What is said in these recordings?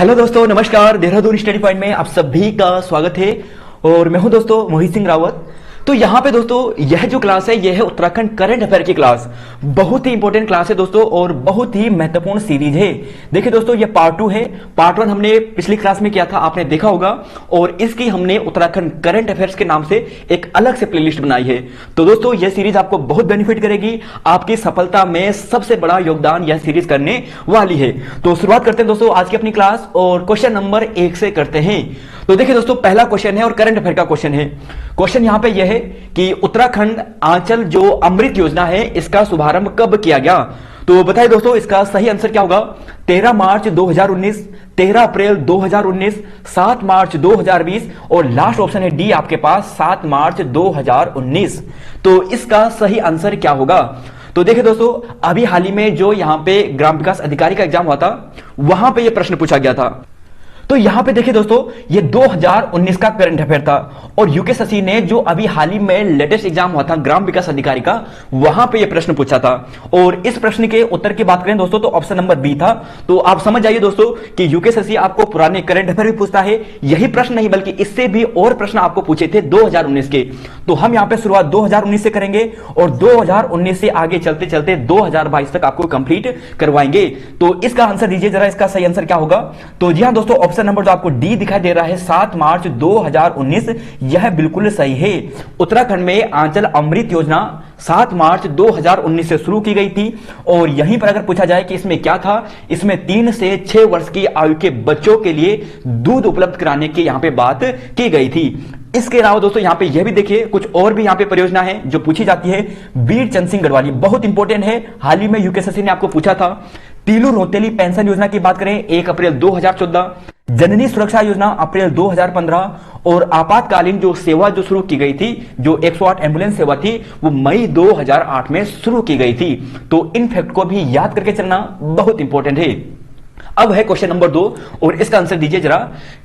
Hello दोस्तों, नमस्कार। Dehradun study point में आप सभी का स्वागत है और मैं हूं दोस्तों मोहित सिंह रावत। तो यहाँ पे दोस्तों यह जो क्लास है यह है उत्तराखंड करंट अफेयर की क्लास। बहुत ही इंपॉर्टेंट क्लास है दोस्तों और बहुत ही महत्वपूर्ण सीरीज है। देखिए दोस्तों, ये पार्ट 2 है। पार्ट 1 हमने पिछली क्लास में किया था, आपने देखा होगा, और इसकी हमने उत्तराखंड करंट अफेयर्स के नाम से एक अलग से प्लेलिस्ट बनाई है। तो दोस्तों यह सीरीज आपको बहुत बेनिफिट करेगी, आपकी सफलता में सबसे बड़ा योगदान यह सीरीज करने वाली है। तो शुरुआत करते हैं दोस्तों आज की अपनी क्लास और क्वेश्चन नंबर 1 से करते हैं। तो देखिए दोस्तों, पहला क्वेश्चन है और करंट अफेयर का क्वेश्चन है। क्वेश्चन यहां पे यह है कि उत्तराखंड आंचल जो अमृत योजना है इसका शुभारंभ कब किया गया। तो बताइए दोस्तों, इसका सही आंसर क्या होगा। 13 मार्च 2019, 13 अप्रैल 2019, 7 मार्च 2020 और लास्ट ऑप्शन है डी आपके पास 7 मार्च 2019। तो इसका सही आंसर क्या होगा। तो देखिए दोस्तों, अभी हाल ही में जो यहां पे ग्राम विकास अधिकारी का एग्जाम हुआ था वहां पे यह प्रश्न पूछा गया था। तो यहां पे देखिए दोस्तों, ये 2019 का करंट अफेयर था और यूकेएसएससी ने जो अभी हाल ही में लेटेस्ट एग्जाम हुआ था ग्राम विकास अधिकारी का, वहां पे ये प्रश्न पूछा था। और इस प्रश्न के उत्तर की बात करें दोस्तों तो ऑप्शन नंबर बी था। तो आप समझ जाइए दोस्तों कि यूकेएसएससी आपको पुराने करंट अफेयर भी पूछता है। यही प्रश्न नहीं बल्कि इससे भी और प्रश्न आपको पूछे थे 2019 के। तो हम यहां पर शुरुआत 2019 से करेंगे और 2019 से आगे चलते चलते 2022 तक आपको कंप्लीट करवाएंगे। तो इसका आंसर दीजिए जरा, इसका सही आंसर क्या होगा। तो जी हां दोस्तों, ऑप्शन नंबर जो आपको डी दिखाई दे रहा है 7 मार्च 2019, यह बिल्कुल सही है। उत्तराखंड में आंचल अमृत योजना 7 मार्च 2019 से शुरू की गई थी। और यहीं पर अगर पूछा जाए कि इसमें क्या था, इसमें 3 से 6 वर्ष की आयु के बच्चों के लिए दूध उपलब्ध कराने की यहां पे बात की गई थी। इसके अलावा दोस्तों यहां पे यह भी देखिए कुछ और भी यहां पे परियोजना है जो पूछी जाती है। वीर चंद सिंह गढ़वाली बहुत इंपॉर्टेंट है, हाल ही में यूकेएसएससी ने आपको पूछा था। तीलू रोतेली पेंशन योजना की बात करें 1 अप्रैल 2014, जननी सुरक्षा योजना अप्रैल 2015 और आपातकालीन जो सेवा जो शुरू की गई थी, जो 108 एम्बुलेंस सेवा थी, वो मई 2008 में शुरू की गई थी। तो इन फैक्ट को भी याद करके चलना बहुत इंपॉर्टेंट है। अब है क्वेश्चन नंबर 2 और इसका आंसर दीजिए जरा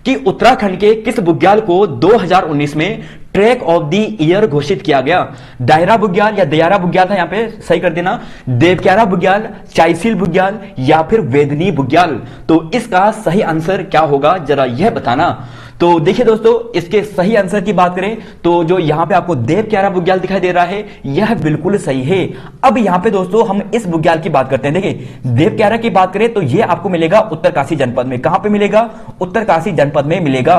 कि उत्तराखंड के किस बुग्याल को 2019 में ट्रैक ऑफ द ईयर घोषित किया गया। दायरा बुग्याल या दयारा बुग्याल था, यहां पे सही कर देना, देवक्यारा बुग्याल, चाईसील बुग्याल या फिर वेदनी बुग्याल। तो इसका सही आंसर क्या होगा जरा यह बताना। तो देखिए दोस्तों, इसके सही आंसर की बात करें तो जो यहां पे आपको देवक्यारा बुग्याल दिखाई दे रहा है यह बिल्कुल सही है। अब यहां पे दोस्तों हम इस बुग्याल की बात करते हैं। देखिए देवक्यारा की बात करें तो यह आपको मिलेगा उत्तरकाशी जनपद में। कहां पे मिलेगा? उत्तरकाशी जनपद में मिलेगा।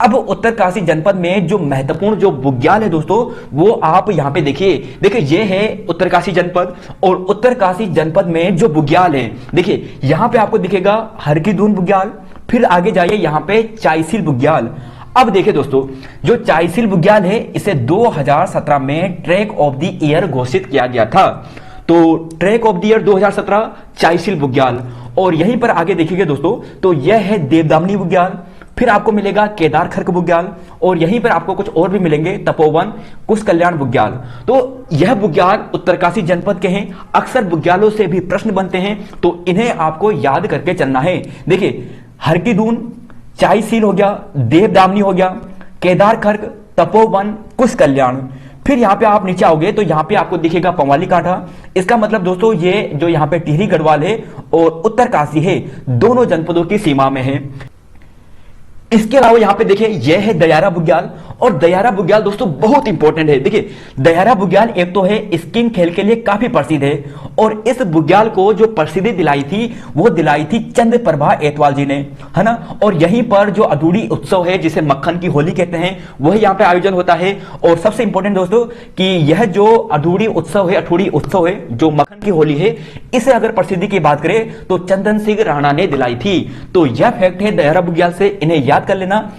अब उत्तरकाशी जनपद में जो महत्वपूर्ण जो बुग्याल है दोस्तों वो आप यहां पे देखिए ये है उत्तरकाशी जनपद। और उत्तरकाशी जनपद में जो बुग्याल है, देखिए यहां पे आपको दिखेगा हरकीदून बुग्याल, फिर आगे जाइए यहां पे चाईसील बुग्याल। अब देखिए दोस्तों, जो चाईसील बुग्याल है इसे 2017 में ट्रैक ऑफ द ईयर घोषित किया गया था। तो ट्रैक ऑफ द ईयर 2017 चाईसील बुग्याल। और यहीं पर आगे देखिएगा दोस्तों तो यह है देवदामनी बुग्याल, फिर आपको मिलेगा केदार खर्क बुग्याल और यहीं पर आपको कुछ और भी मिलेंगे, तपोवन, कुश कल्याण बुग्याल। तो यह बुग्याल उत्तरकाशी जनपद के हैं। अक्सर बुग्यालों से भी प्रश्न बनते हैं तो इन्हें आपको याद करके चलना है। देखिए हरकीदून, चाईसील हो गया, देवदामनी हो गया, केदार खर्क, तपोवन, कुश कल्याण। फिर यहां पे आप नीचे आओगे तो यहां पे आपको दिखेगा पंवाली कांठा। इसका मतलब दोस्तों ये जो यहां पे टिहरी गढ़वाल है और उत्तरकाशी है, दोनों जनपदों की सीमा में है। इसके अलावा यहां पे देखिए यह है दयारा बुग्याल। और दयारा बुग्याल दोस्तों बहुत इंपॉर्टेंट है। देखिए दयारा बुग्याल एक तो है स्कीइंग खेल के लिए काफी प्रसिद्ध है और इस बुग्याल को जो प्रसिद्धि दिलाई थी वो दिलाई थी चंद्र प्रभा एतवाल जी ने, है ना। और यहीं पर जो अधूरी उत्सव है जिसे मक्खन की होली कहते हैं वही यहाँ पे आयोजन होता है। और सबसे इंपॉर्टेंट दोस्तों कि यह जो अधूरी उत्सव है जो मक्खन की होली है, इसे अगर प्रसिद्धि की बात करें तो चंदन सिंह राणा ने दिलाई थी। तो यह फैक्ट है दयारा बुग्याल से, इन्हें याद कर लेना।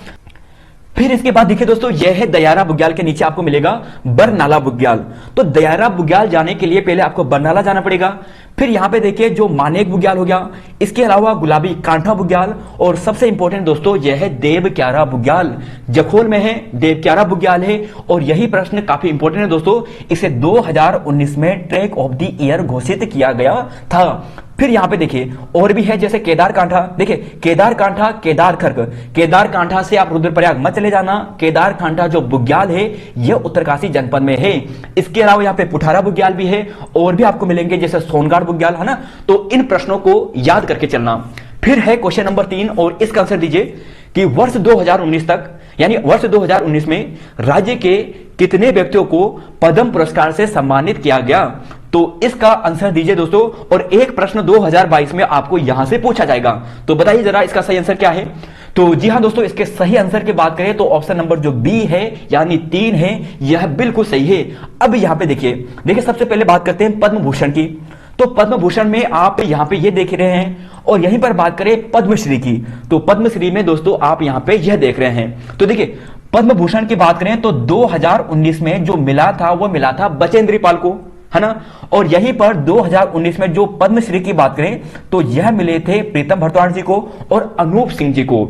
फिर इसके बाद देखिए दोस्तों यह है दयारा बुग्याल के नीचे आपको मिलेगा बरनाला बुग्याल। तो दयारा बुग्याल जाने के लिए पहले आपको बरनाला जाना पड़ेगा। फिर यहां पे देखिए जो मानेक बुग्याल हो गया, इसके अलावा गुलाबी कांठा बुग्याल और सबसे इंपॉर्टेंट दोस्तों यह है देवक्यारा बुग्याल। जखोल में है, देवक्यारा बुग्याल है। और यही प्रश्न काफी इंपॉर्टेंट है दोस्तों, इसे 2019 में ट्रैक ऑफ द ईयर घोषित किया गया था। फिर यहां पे देखिए और भी है जैसे केदार कांठा। देखिए केदार कांठा, केदार खर्क। केदार कांठा से आप रुद्रप्रयाग मत चले जाना। केदार कांठा जो बुग्याल है यह उत्तरकाशी जनपद में है। इसके अलावा यहां पे पुठारा बुग्याल भी है और भी आपको मिलेंगे जैसे सोनगाड़ बुग्याल, है ना। तो इन प्रश्नों को याद करके चलना। फिर है क्वेश्चन नंबर 3 और इसका आंसर दीजिए कि वर्ष 2019 तक यानी वर्ष 2019 में राज्य के कितने व्यक्तियों को पद्म पुरस्कार से सम्मानित किया गया। तो इसका आंसर दीजिए दोस्तों, और एक प्रश्न 2022 में आपको यहां से पूछा जाएगा। तो बताइए जरा इसका सही आंसर क्या है। तो जी हां दोस्तों, इसके सही आंसर की बात करें तो ऑप्शन नंबर जो बी है यानी 3 है, यह बिल्कुल सही है। अब यहां पे देखिए सबसे पहले बात करते हैं पद्म भूषण की। तो पद्म भूषण में आप यहां पे ये देख रहे हैं, और यहीं पर बात करें पद्मश्री की, तो पद्मश्री में दोस्तों आप यहां पे यह देख रहे हैं। तो देखिए पद्म भूषण की बात करें तो 2019 में जो मिला था वो मिला था बचेंद्री पाल को, है ना। और यहीं पर 2019 में जो पद्मश्री की बात करें तो यह मिले थे प्रीतम भरद्वाज जी को और अनूप सिंह जी को।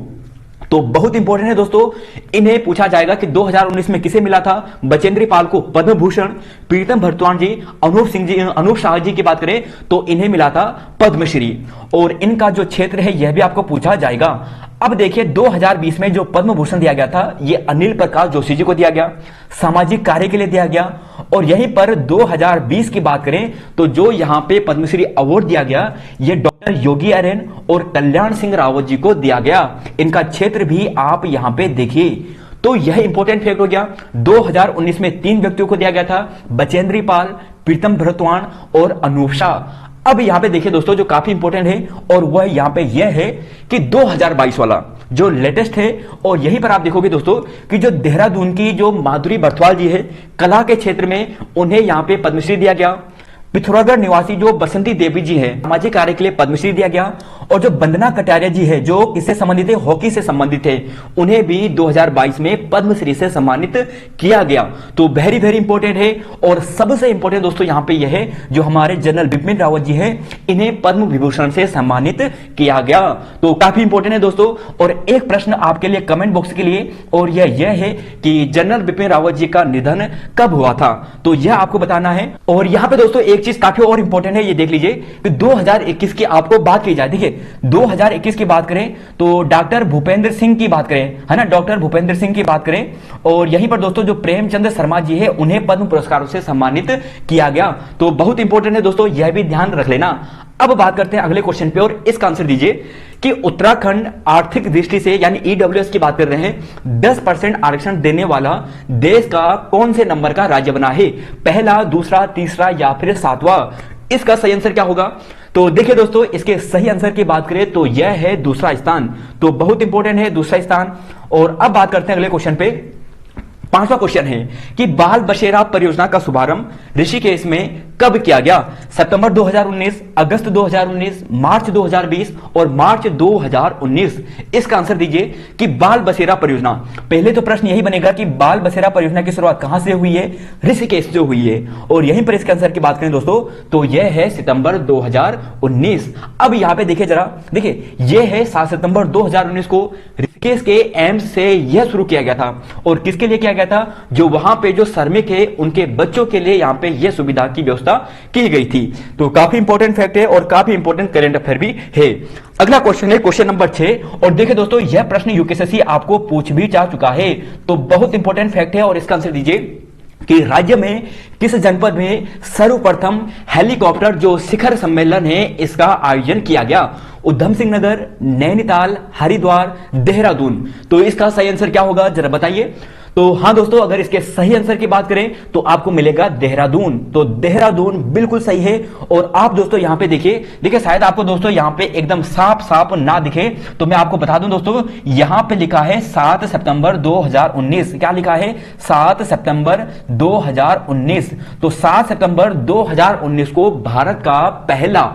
तो बहुत इंपॉर्टेंट है दोस्तों, इन्हें पूछा जाएगा कि 2019 में किसे मिला था। बचेंद्री पाल को पद्म भूषण, प्रीतम भरद्वाज जी, अनूप शाह जी की बात करें तो इन्हें मिला था पद्मश्री, और इनका जो क्षेत्र है यह भी आपको पूछा जाएगा। अब देखिए 2020 में जो पद्म भूषण दिया गया था ये अनिल प्रकाश जोशी जी को दिया गया, सामाजिक कार्य के लिए दिया गया। और यहीं पर 2020 की बात करें तो जो यहां पे पद्मश्री अवार्ड दिया गया ये डॉक्टर योगी आर्यन और कल्याण सिंह रावत जी को दिया गया। इनका क्षेत्र भी आप यहां पे देखिए। तो यह इंपॉर्टेंट फैक्ट हो गया। 2019 में 3 व्यक्तियों को दिया गया था, बचेंद्री पाल, प्रीतम भरद्वाज और अनूप शाह। अब यहां पे देखिए दोस्तों जो काफी इंपॉर्टेंट है और वह यहां पे यह है कि 2022 वाला जो लेटेस्ट है, और यहीं पर आप देखोगे दोस्तों कि जो देहरादून की जो माधुरी बर्थवाल जी है कला के क्षेत्र में, उन्हें यहां पे पद्मश्री दिया गया। पिथौरागढ़ निवासी जो बसंती देवी जी है सामाजिक कार्य के लिए पद्मश्री दिया गया। और जो वंदना कटारिया जी है जो किससे संबंधित है, हॉकी से संबंधित है, उन्हें भी 2022 में पद्मश्री से सम्मानित किया गया। तो वेरी वेरी इंपॉर्टेंट है। और सबसे इंपॉर्टेंट दोस्तों यहां पे यह है जो हमारे जनरल बिपिन रावत जी है, इन्हें पद्म विभूषण से सम्मानित किया गया। तो काफी इंपॉर्टेंट है दोस्तों। और एक प्रश्न आपके लिए कमेंट बॉक्स के लिए, और यह है कि जनरल बिपिन रावत जी का निधन कब हुआ था, तो यह आपको बताना है। और यहां पे दोस्तों एक चीज काफी और इंपॉर्टेंट है, ये देख लीजिए कि 2021 की आपको बात की जाए। देखिए 2021 की बात करें तो डॉक्टर भूपेंद्र सिंह की बात करें, है ना, डॉक्टर भूपेंद्र सिंह की बात करें। और यहीं पर दोस्तों जो प्रेमचंद शर्मा जी है उन्हें पद्म पुरस्कारों से सम्मानित किया गया। तो बहुत इंपॉर्टेंट है दोस्तों, यह भी ध्यान रख लेना। अब बात करते हैं अगले क्वेश्चन पे, और इसका आंसर दीजिए कि उत्तराखंड आर्थिक दृष्टि से यानी ईडब्ल्यूएस की बात कर रहे हैं 10% आरक्षण देने वाला देश का कौन से नंबर का राज्य बना है, पहला, दूसरा, तीसरा या फिर 7वां। इसका सही आंसर क्या होगा। तो देखिए दोस्तों इसके सही आंसर की बात करें तो यह है दूसरा स्थान। तो बहुत इंपॉर्टेंट है दूसरा स्थान। और अब बात करते हैं अगले क्वेश्चन पे। 5वां क्वेश्चन है कि बाल बसेरा परियोजना का शुभारंभ ऋषिकेश में कब किया गया, सितंबर 2019, अगस्त 2019, मार्च 2020 और मार्च 2019। इसका आंसर दीजिए कि बाल बसेरा परियोजना। पहले तो प्रश्न यही बनेगा कि बाल बसेरा परियोजना की शुरुआत कहां से हुई है, ऋषिकेश से हुई है। और यहीं पर इसके आंसर की बात करें दोस्तों तो यह है सितंबर 2019। अब यहां पे देखिए जरा, देखिए यह है 7 सितंबर 2019 को ऋषिकेश के एम्स से यह शुरू किया गया था। और किसके लिए किया गया था, जो वहां पे जो श्रमिक है उनके बच्चों के लिए यहां पे यह सुविधा की व्यवस्था की गई थी। तो काफी इंपॉर्टेंट फैक्ट है और काफी इंपॉर्टेंट करंट अफेयर भी है। अगला क्वेश्चन है क्वेश्चन नंबर 6। और देखिए दोस्तों यह प्रश्न यूपीएससी आपको पूछ भी जा चुका है। तो बहुत इंपॉर्टेंट फैक्ट है और इसका आंसर दीजिए कि राज्य में किस जनपद में सर्वप्रथम हेलीकॉप्टर जो शिखर सम्मेलन है इसका आयोजन किया गया, उधम सिंह नगर, नैनीताल, हरिद्वार, देहरादून। तो इसका सही आंसर क्या होगा जरा बताइए। तो हाँ दोस्तों अगर इसके सही आंसर की बात करें तो आपको मिलेगा देहरादून। तो देहरादून बिल्कुल सही है। और आप दोस्तों यहां पे देखिए शायद आपको दोस्तों यहां पे एकदम साफ साफ ना दिखे तो मैं आपको बता दूं दोस्तों यहां पे लिखा है 7 सितंबर 2019। क्या लिखा है, 7 सितंबर 2019। तो 7 सितंबर 2019 को भारत का पहला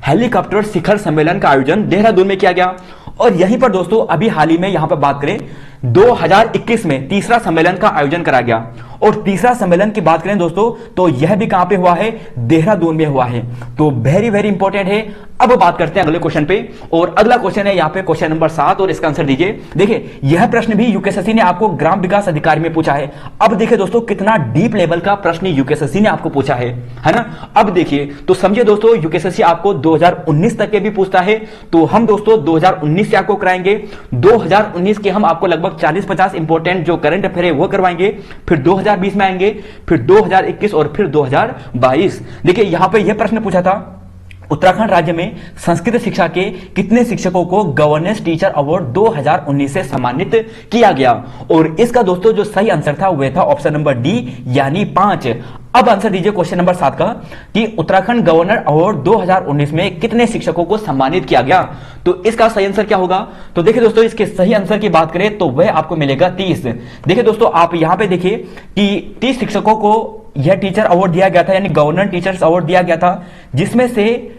हेलीकॉप्टर शिखर सम्मेलन का आयोजन देहरादून में किया गया। और यहीं पर दोस्तों अभी हाल ही में यहां पर बात करें 2021 में तीसरा सम्मेलन का आयोजन कराया गया। और तीसरा सम्मेलन की बात करें दोस्तों तो यह भी कहां पे हुआ है, देहरादून में हुआ है। तो वेरी वेरी इंपॉर्टेंट है। अब बात करते हैं अगले क्वेश्चन पे। और अगला क्वेश्चन है यहां पे क्वेश्चन नंबर 7 और इसका आंसर दीजिए। देखिए यह प्रश्न भी यूपीएससी ने आपको ग्राम विकास अधिकारी में पूछा है। अब देखिए दोस्तों कितना डीप लेवल का प्रश्न यूपीएससी ने आपको पूछा है ना। अब देखिए तो समझिए दोस्तों यूपीएससी आपको 2019 तक के भी पूछता है। तो हम दोस्तों 2019 से आपको कराएंगे, 2019 के हम आपको लगभग 40-50 इंपॉर्टेंट जो करंट अफेयर है वो करवाएंगे। फिर 2020 में आएंगे, फिर 2021 और फिर 2022। देखिए यहां पे यह प्रश्न पूछा था उत्तराखंड राज्य में संस्कृत शिक्षा के कितने शिक्षकों को गवर्नेंस टीचर अवार्ड 2019 से सम्मानित किया गया? और इसका दोस्तों जो सही आंसर था वह था ऑप्शन नंबर डी यानी 5। अब आंसर दीजिए क्वेश्चन नंबर 7 का कि उत्तराखंड गवर्नर अवार्ड 2019 में कितने शिक्षकों को सम्मानित किया गया? तो इसका सही आंसर क्या होगा? तो देखिए दोस्तों, इसके सही आंसर की बात करें तो वह आपको मिलेगा 30। देखिए दोस्तों, आप यहां पे देखिए कि 30 शिक्षकों को यह टीचर अवार्ड दिया गया था, यानी गवर्नर टीचर्स अवार्ड दिया गया था, जिसमें से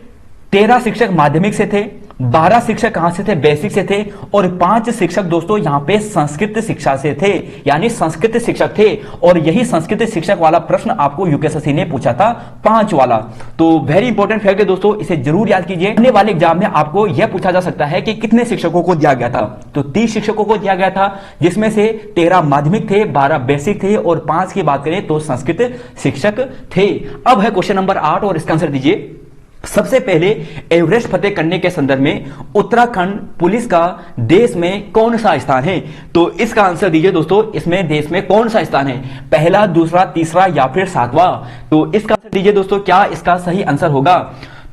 13 शिक्षक माध्यमिक से थे, 12 शिक्षक कहां से थे? बेसिक से थे, और 5 शिक्षक दोस्तों यहां पे संस्कृत शिक्षा से थे, यानी संस्कृत शिक्षक थे। और यही संस्कृत शिक्षक वाला प्रश्न आपको यूकेएसएससी ने पूछा था, 5 वाला। तो वेरी इंपॉर्टेंट फैक्ट है दोस्तों, इसे जरूर याद कीजिए। आने वाले एग्जाम में आपको यह पूछा जा सकता है कि कितने शिक्षकों को दिया गया था। तो 30 शिक्षकों को दिया गया था, जिसमें से 13 माध्यमिक थे, 12 बेसिक थे, और 5 की बात करें तो संस्कृत शिक्षक थे। अब है क्वेश्चन नंबर 8 और इसका आंसर दीजिए। सबसे पहले एवरेस्ट फतेह करने के संदर्भ में उत्तराखंड पुलिस का देश में कौन सा स्थान है? तो इसका आंसर दीजिए दोस्तों, इसमें देश में कौन सा स्थान है? पहला, दूसरा, तीसरा या फिर 7वां? तो इसका आंसर दीजिए दोस्तों, क्या इसका सही आंसर होगा?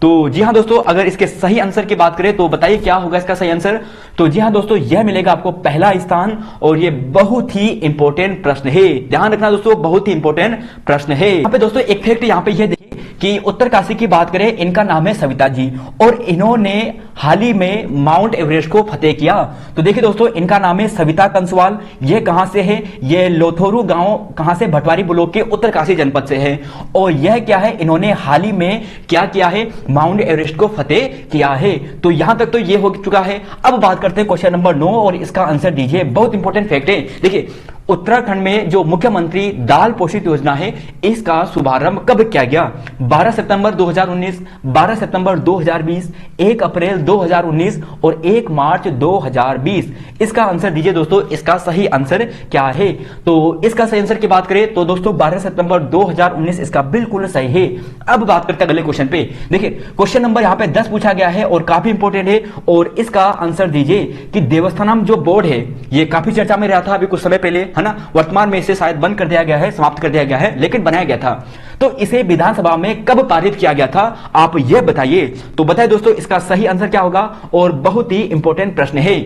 तो जी हां दोस्तों, अगर इसके सही आंसर की बात करें तो बताइए क्या होगा इसका सही आंसर? तो जी हां दोस्तों, यह मिलेगा आपको पहला स्थान, और यह बहुत ही इंपॉर्टेंट प्रश्न है। ध्यान रखना दोस्तों, बहुत ही इंपॉर्टेंट प्रश्न है। यहाँ पे दोस्तों एक फैक्ट यहाँ पे यह देखिए कि उत्तरकाशी की बात करें, इनका नाम है सविता जी, और इन्होंने हाल ही में माउंट एवरेस्ट को फतेह किया। तो देखिए दोस्तों, इनका नाम है सविता कंसवाल। ये कहां से है? ये लोथोरू गांव कहां से? भटवारी ब्लॉक के उत्तरकाशी जनपद से है। और यह क्या है? इन्होंने हाल ही में क्या किया है? माउंट एवरेस्ट को फतेह किया है। तो यहां तक तो ये हो चुका है। अब बात करते हैं क्वेश्चन नंबर 9 और इसका आंसर दीजिए। बहुत इंपॉर्टेंट फैक्ट है। देखिए, उत्तराखंड में जो मुख्यमंत्री दाल पोषित योजना है, इसका शुभारंभ कब किया गया? 12 सितंबर 2019, 12 सितंबर 2020, 1 अप्रैल 2019 और 1 मार्च 2020। इसका आंसर दीजिए दोस्तों, इसका सही आंसर क्या है? तो इसका सही आंसर की बात करें तो दोस्तों 12 सितंबर 2019 इसका बिल्कुल सही है। अब बात करते हैं अगले क्वेश्चन पे। देखिए, क्वेश्चन नंबर यहां पे 10 पूछा गया है और काफी इंपॉर्टेंट है, और इसका आंसर दीजिए कि देवस्थानम जो बोर्ड है, ये काफी चर्चा में रहा था अभी कुछ समय पहले, है ना। वर्तमान में इसे शायद बंद कर दिया गया है, समाप्त कर दिया गया है, लेकिन बनाया गया था। तो इसे विधानसभा में कब पारित किया गया था, आप यह बताइए। तो बताइए दोस्तों, इसका सही आंसर क्या होगा? और बहुत ही इंपॉर्टेंट प्रश्न है।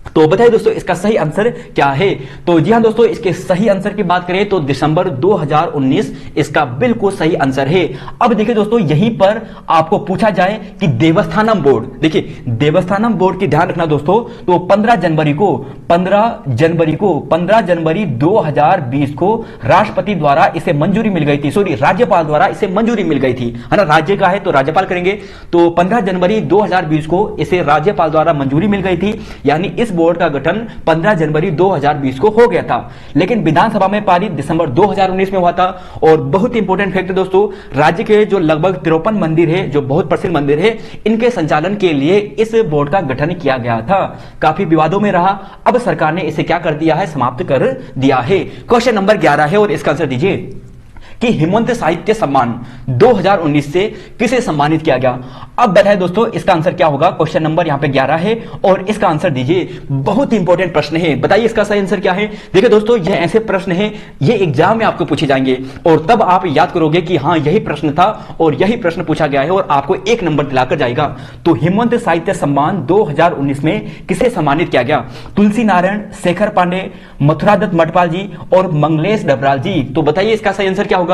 तो बताइए दोस्तों, इसका सही आंसर क्या है? तो जी हां दोस्तों, इसके सही आंसर की बात करें तो दिसंबर 2019 इसका बिल्कुल सही आंसर है। अब देखिए दोस्तों, यहीं पर आपको पूछा जाए कि देवस्थानम बोर्ड, देखिए देवस्थानम बोर्ड की ध्यान रखना दोस्तों, तो 15 जनवरी 2020 को राष्ट्रपति द्वारा इसे मंजूरी मिल गई थी, सॉरी राज्यपाल द्वारा इसे मंजूरी मिल गई थी, है ना। राज्य का है तो राज्यपाल करेंगे। तो 15 जनवरी 2020 को इसे राज्यपाल द्वारा मंजूरी मिल गई थी, यानी इस बोर्ड का गठन 15 जनवरी 2020 को हो गया था। लेकिन विधानसभा में पारित दिसंबर 2019 में हुआ था। और बहुत ही इंपॉर्टेंट फैक्ट दोस्तों, राज्य के जो लगभग 53 मंदिर है, जो बहुत प्रसिद्ध मंदिर है, इनके संचालन के लिए इस बोर्ड का गठन किया गया था। काफी विवादों में रहा, अब सरकार ने इसे क्या कर दिया है? समाप्त कर दिया है। क्वेश्चन नंबर 11 है और इसका आंसर दीजिए कि हिमवंत साहित्य सम्मान 2019 से किसे सम्मानित किया गया? अब बताइए दोस्तों, इसका आंसर क्या होगा? क्वेश्चन नंबर यहां पे 11 है और इसका आंसर दीजिए। बहुत ही इंपॉर्टेंट प्रश्न है, बताइए इसका सही आंसर क्या है? देखिए दोस्तों, ये ऐसे प्रश्न है, ये एग्जाम में आपको पूछे जाएंगे और तब आप याद करोगे कि हाँ यही प्रश्न था और यही प्रश्न पूछा गया है और आपको 1 नंबर दिलाकर जाएगा। तो हिमवंत साहित्य सम्मान 2019 में किसे सम्मानित किया गया? तुलसी नारायण, शेखर पांडे, मथुरादत्त मटपाल जी और मंगलेश डबराल जी। तो बताइए इसका सही आंसर क्या होगा?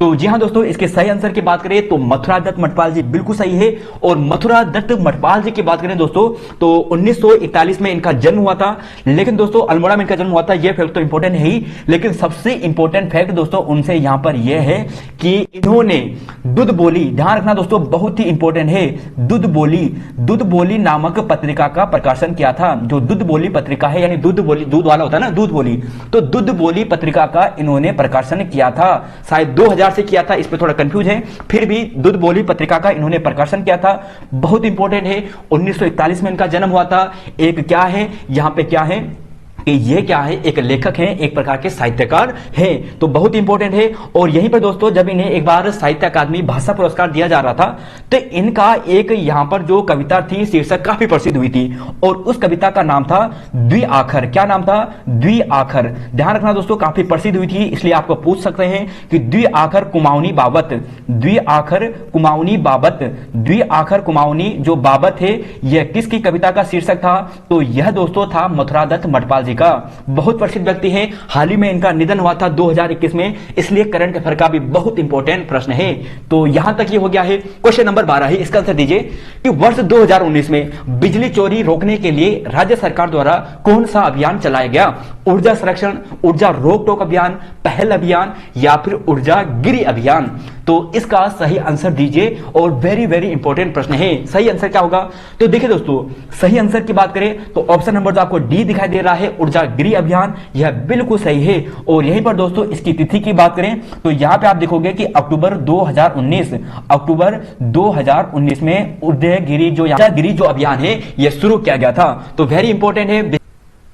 तो जी हां दोस्तों, इसके सही आंसर की बात करें तो मथुरादत्त मटपाल जी बिल्कुल सही है। और मथुरादत्त मटपाल जी की बात करें दोस्तों तो 1941 में इनका जन्म हुआ था। लेकिन दोस्तों अल्मोड़ा में इनका जन्म हुआ था, यह फैक्ट तो इंपॉर्टेंट है ही, लेकिन सबसे इंपॉर्टेंट फैक्ट दोस्तों उनसे यहां पर यह है कि इन्होंने दूध बोली, ध्यान रखना दोस्तों बहुत ही इंपॉर्टेंट है, दूध बोली नामक पत्रिका का प्रकाशन किया था। जो दूध बोली पत्रिका है, यानी दूध बोली, दूध वाला होता है ना, दूध बोली, तो दूध बोली पत्रिका का इन्होंने प्रकाशन किया था। शायद 2000 से किया था, इस पे थोड़ा कंफ्यूज है, फिर भी दूध बोली पत्रिका का इन्होंने प्रकाशन किया था। बहुत इंपॉर्टेंट है, 1941 में इनका जन्म हुआ था। एक क्या है, यहां पे क्या है कि ये क्या है, एक लेखक हैं, एक प्रकार के साहित्यकार हैं, तो बहुत इंपॉर्टेंट है। और यहीं पर दोस्तों जब इन्हें एक बार साहित्य अकादमी भाषा पुरस्कार दिया जा रहा था तो इनका एक यहां पर जो कविता थी शीर्षक काफी प्रसिद्ध हुई थी और उस कविता का नाम था द्विआखर। क्या नाम था? द्विआखर। ध्यान रखना दोस्तों, काफी प्रसिद्ध हुई थी, इसलिए आपको पूछ सकते हैं कि द्विआखर कुमाऊनी बाबत, द्विआखर कुमाऊनी बाबत, द्विआखर कुमाऊनी जो बाबत है यह किसकी कविता का शीर्षक था? तो यह दोस्तों था मथुरादत्त मठपाल जी का। बहुत प्रसिद्ध व्यक्ति हैं, हाल ही में इनका निधन हुआ था 2021 में, इसलिए करंट अफेयर का भी बहुत इंपॉर्टेंट प्रश्न है। तो यहां तक ये हो गया है। क्वेश्चन नंबर 12 है, इसका आंसर दीजिए कि वर्ष 2019 में बिजली चोरी रोकने के लिए राज्य सरकार द्वारा कौन सा अभियान चलाया गया? ऊर्जा संरक्षण, ऊर्जा रोक टोक अभियान, पहल अभियान या फिर ऊर्जा गिरी अभियान? तो इसका सही आंसर दीजिए और वेरी वेरी इंपॉर्टेंट प्रश्न है। सही आंसर क्या होगा? तो देखिए दोस्तों, सही आंसर की बात करें तो ऑप्शन नंबर जो आपको डी दिखाई दे रहा है ऊर्जा गिरी अभियान, यह बिल्कुल सही है। और यहीं पर दोस्तों इसकी तिथि की बात करें तो यहां पे आप देखोगे कि अक्टूबर 2019 में उदयगिरी जो अभियान है यह शुरू किया गया था। तो वेरी इंपॉर्टेंट है,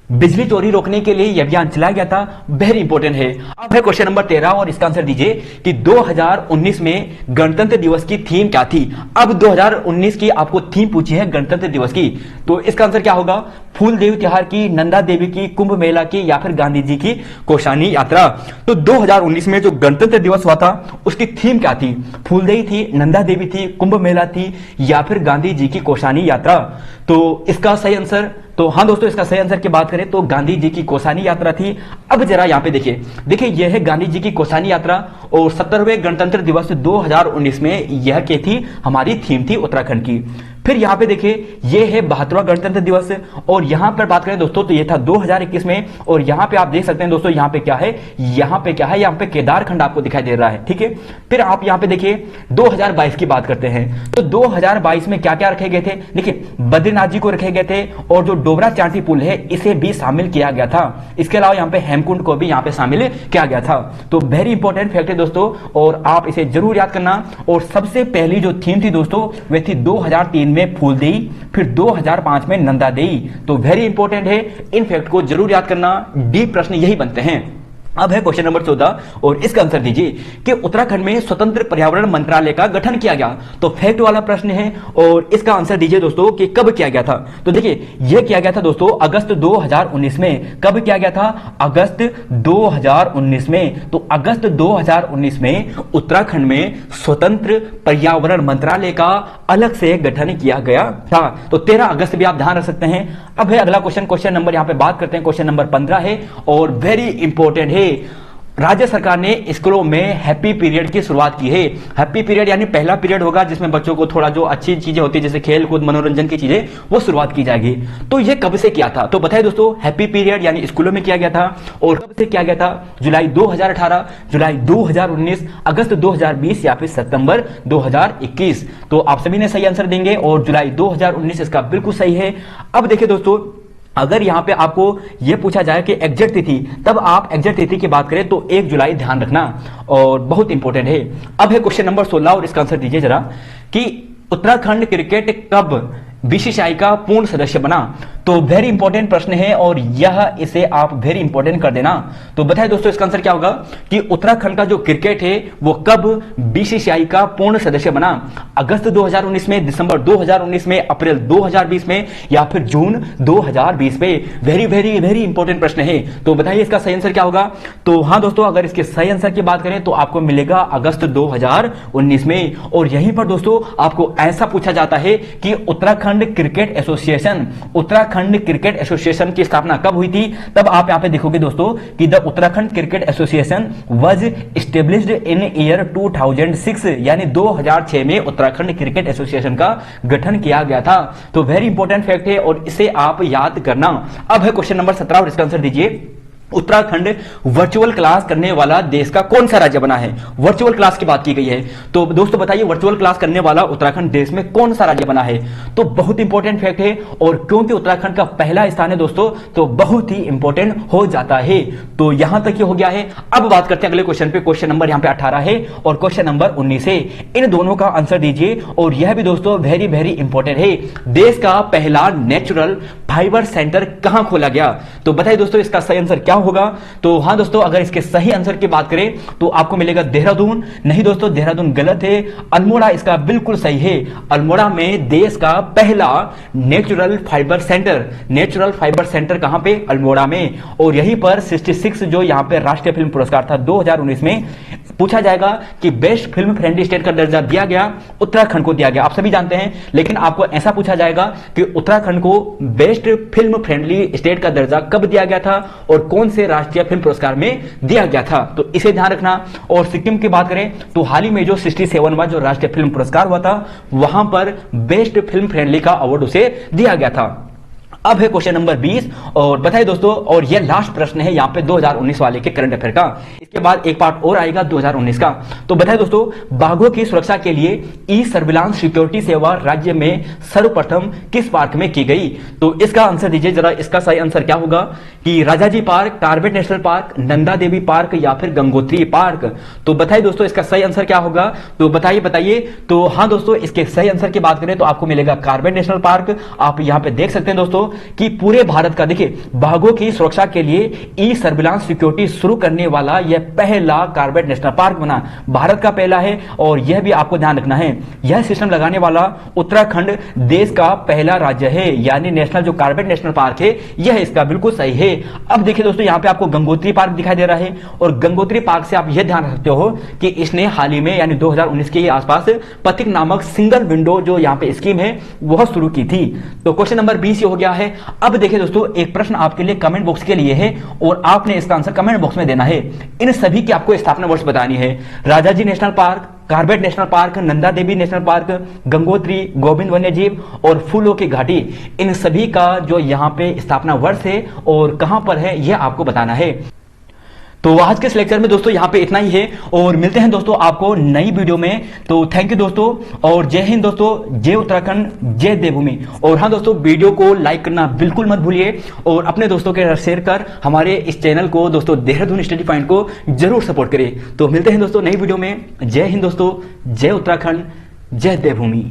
बिजली चोरी रोकने के लिए यह अभियान चलाया गया था, वेरी इंपॉर्टेंट है। अब है क्वेश्चन नंबर 13 और इसका आंसर दीजिए कि 2019 में गणतंत्र दिवस की थीम क्या थी? अब 2019 की आपको थीम पूछी है गणतंत्र दिवस की, तो इसका आंसर क्या होगा? फूल देवी त्योहार की, नंदा देवी की, कुंभ मेला की या फिर गांधी जी की कौशानी यात्रा? तो 2019 में जो गणतंत्र दिवस हुआ था उसकी थीम क्या थी? फूल देवी थी, नंदा देवी थी, कुंभ मेला थी या फिर गांधी जी की कौशानी यात्रा? तो इसका सही आंसर, तो हाँ दोस्तों इसका सही आंसर की बात करें तो गांधी जी की कौसानी यात्रा थी। अब जरा यहां पे देखिए यह है गांधी जी की कौसानी यात्रा और 17वें गणतंत्र दिवस 2019 में यह क्या थी? हमारी थीम थी उत्तराखंड की। फिर यहां पे देखिए यह है 72वां गणतंत्र दिवस और यहां पर बात करें दोस्तों तो यह था 2021 में। और यहां पे आप देख सकते हैं दोस्तों यहां पे क्या है, यहां पे केदारखंड आपको दिखाई दे रहा है, ठीक है। फिर आप यहां पे देखिए 2022 की बात करते हैं तो 2022 में क्या क्या रखे गए थे? देखिए बद्रीनाथ जी को रखे गए थे और जो डोबरा चांटी पुल है इसे भी शामिल किया गया था। इसके अलावा यहां पे हेमकुंड को भी यहां पे शामिल किया गया था। तो वेरी इंपॉर्टेंट फैक्ट है दोस्तों और आप इसे जरूर याद करना। और सबसे पहली जो थीम थी दोस्तों वह थी 2003 में फूलदेई, फिर 2005 में नंदा देई। तो वेरी इंपॉर्टेंट है, इन फैक्ट को जरूर याद करना, डी प्रश्न यही बनते हैं। अब है क्वेश्चन नंबर 14 और इसका आंसर दीजिए कि उत्तराखंड में स्वतंत्र पर्यावरण मंत्रालय का गठन किया गया। तो फैक्ट वाला प्रश्न है और इसका आंसर दीजिए दोस्तों कि कब किया गया था। तो देखिए यह किया गया था दोस्तों अगस्त 2019 में। कब किया गया था? अगस्त 2019 में। तो अगस्त 2019 में उत्तराखंड में स्वतंत्र पर्यावरण मंत्रालय का अलग से गठन किया गया था। तो 13 अगस्त भी आप ध्यान रख सकते हैं। अब है अगला क्वेश्चन नंबर यहां पे बात करते हैं, क्वेश्चन नंबर 15 है और वेरी इंपॉर्टेंट है। राज्य सरकार ने स्कूलों में हैप्पी पीरियड की शुरुआत की है। हैप्पी पीरियड यानी पहला पीरियड होगा जिसमें बच्चों को थोड़ा जो अच्छी चीजें होती है जैसे खेल कूद मनोरंजन की चीजें वो शुरुआत की जाएगी। तो ये कब से किया था? तो बताइए दोस्तों, हैप्पी पीरियड यानी स्कूलों में किया गया था और कब से किया गया था? जुलाई 2018, जुलाई 2019, अगस्त 2020 या फिर सितंबर 2021? तो आप सभी ने सही आंसर देंगे और जुलाई 2019 इसका बिल्कुल सही है। अब देखिए दोस्तों, अगर यहां पे आपको यह पूछा जाए कि एग्जैक्ट तिथि, तब आप एग्जैक्ट तिथि की बात करें तो 1 जुलाई ध्यान रखना और बहुत इंपॉर्टेंट है। अब है क्वेश्चन नंबर 16 और इसका आंसर दीजिए जरा कि उत्तराखंड क्रिकेट कब बीसीसीआई का पूर्ण सदस्य बना? तो वेरी इंपॉर्टेंट प्रश्न है और यह इसे आप वेरी इंपॉर्टेंट कर देना। तो बताइए दोस्तों इसका आंसर क्या होगा कि उत्तराखंड का जो क्रिकेट है वो कब बीसीसीआई का पूर्ण सदस्य बना? अगस्त 2019 में, दिसंबर 2019 में, अप्रैल 2020 में या फिर जून 2020 में? वेरी वेरी वेरी इंपॉर्टेंट प्रश्न है। तो बताइए इसका सही आंसर क्या होगा? तो हाँ दोस्तों, अगर इसके सही आंसर की बात करें तो आपको मिलेगा अगस्त 2019 में। और यहीं पर दोस्तों आपको ऐसा पूछा जाता है कि उत्तराखंड क्रिकेट एसोसिएशन की स्थापना कब हुई थी? तब आप यहां पे देखोगे दोस्तों कि the Uttarakhand cricket association was established in year 2006 यानी 2006 में उत्तराखंड क्रिकेट एसोसिएशन का गठन किया गया था। तो वेरी इंपॉर्टेंट फैक्ट है और इसे आप याद करना। अब है क्वेश्चन नंबर 17 और इसका आंसर दीजिए उत्तराखंड वर्चुअल क्लास करने वाला देश का कौन सा राज्य बना है? वर्चुअल क्लास की बात की गई है। तो दोस्तों बताइए, वर्चुअल क्लास करने वाला उत्तराखंड देश में कौन सा राज्य बना है? तो बहुत इंपॉर्टेंट फैक्ट है, और क्योंकि उत्तराखंड का पहला स्थान है दोस्तों, तो बहुत ही इंपॉर्टेंट हो जाता है। तो यहां तक ये हो गया है। अब बात करते हैं अगले क्वेश्चन पे। क्वेश्चन नंबर यहां पे 18 है और क्वेश्चन नंबर 19 है। इन दोनों का आंसर दीजिए, और यह भी दोस्तों वेरी वेरी इंपॉर्टेंट है। देश का पहला नेचुरल फाइबर सेंटर कहां खोला गया? तो बताइए दोस्तों, इसका सही आंसर क्या होगा? तो हाँ दोस्तों, अगर इसके सही आंसर की बात करें तो आपको मिलेगा देहरादून। नहीं दोस्तों, देहरादून गलत है, अल्मोड़ा इसका बिल्कुल सही है। अल्मोड़ा में देश का पहला नेचुरल फाइबर सेंटर कहां पे? अल्मोड़ा में। और यहीं पर 66 जो यहां पे राष्ट्रीय फिल्म पुरस्कार था 2019 में, पूछा जाएगा कि बेस्ट फिल्म फ्रेंडली स्टेट का दर्जा दिया गया, उत्तराखंड को दिया गया। आप सभी जानते हैं, लेकिन आपको ऐसा पूछा जाएगा कि उत्तराखंड को बेस्ट फिल्म फ्रेंडली स्टेट का दर्जा कब दिया गया था और कौन से राष्ट्रीय फिल्म पुरस्कार में दिया गया था, तो इसे ध्यान रखना। और सिक्किम की बात करें तो हाल ही में जो 67वां जो राष्ट्रीय फिल्म पुरस्कार हुआ था, वहां पर बेस्ट फिल्म फ्रेंडली का अवार्ड उसे दिया गया था। अब है क्वेश्चन नंबर 20, और बताइए दोस्तों, और यह लास्ट प्रश्न है यहां पे 2019 वाले के करंट अफेयर का। इसके बाद एक पार्ट और आएगा 2019 का। तो बताइए दोस्तों, बाघों की सुरक्षा के लिए ई सर्विलांस सिक्योरिटी सेवा राज्य में सर्वप्रथम किस पार्क में की गई? तो इसका आंसर दीजिए जरा। इसका सही आंसर क्या होगा कि Rajaji park, Corbett national park, Nanda Devi park या फिर गंगोत्री पार्क? तो बताइए दोस्तों, इसका सही आंसर क्या होगा? तो बताइए। तो हाँ दोस्तों, इसके सही आंसर की बात करें तो आपको मिलेगा कार्बेट नेशनल पार्क। आप यहां पे देख सकते हैं दोस्तों कि पूरे भारत का, देखिए, बाघों की सुरक्षा के लिए ई सर्विलांस सिक्योरिटी शुरू करने वाला यह पहला कार्बेट नेशनल पार्क बना, भारत का पहला है। और यह भी आपको ध्यान रखना है, यह सिस्टम लगाने वाला उत्तराखंड देश का पहला राज्य है, यानी नेशनल जो कार्बेट नेशनल पार्क है यह इसका बिल्कुल सही है। अब देखिए दोस्तों, यहां पे आपको गंगोत्री पार्क दिखाई दे रहा है, और गंगोत्री पार्क से आप यह ध्यान रखते हो कि इसने हाल ही में यानी 2019 के आसपास पथिक नामक सिंगल विंडो जो यहां पे स्कीम है वह शुरू की थी। तो क्वेश्चन नंबर 20 हो गया है। अब देखिए दोस्तों, एक प्रश्न आपके लिए कमेंट बॉक्स के लिए है, और आपने इसका आंसर कमेंट बॉक्स में देना है। इन सभी की आपको स्थापना वर्ष बतानी है। Rajaji national park, Corbett national park, Nanda Devi national park, Gangotri, Govind वन्यजीव और फूलों की घाटी, इन सभी का जो यहाँ पे स्थापना वर्ष है और कहां पर है यह आपको बताना है। तो आज के इस लेक्चर में दोस्तों यहाँ पे इतना ही है, और मिलते हैं दोस्तों आपको नई वीडियो में। तो थैंक यू दोस्तों, और जय हिंद दोस्तों, जय उत्तराखंड, जय देवभूमि। और हाँ दोस्तों, वीडियो को लाइक करना बिल्कुल मत भूलिए, और अपने दोस्तों के साथ शेयर कर हमारे इस चैनल को दोस्तों देहरादून स्टडी पॉइंट को जरूर सपोर्ट करें। तो मिलते हैं दोस्तों नई वीडियो में। जय हिंद दोस्तों, जय उत्तराखंड, जय देवभूमि।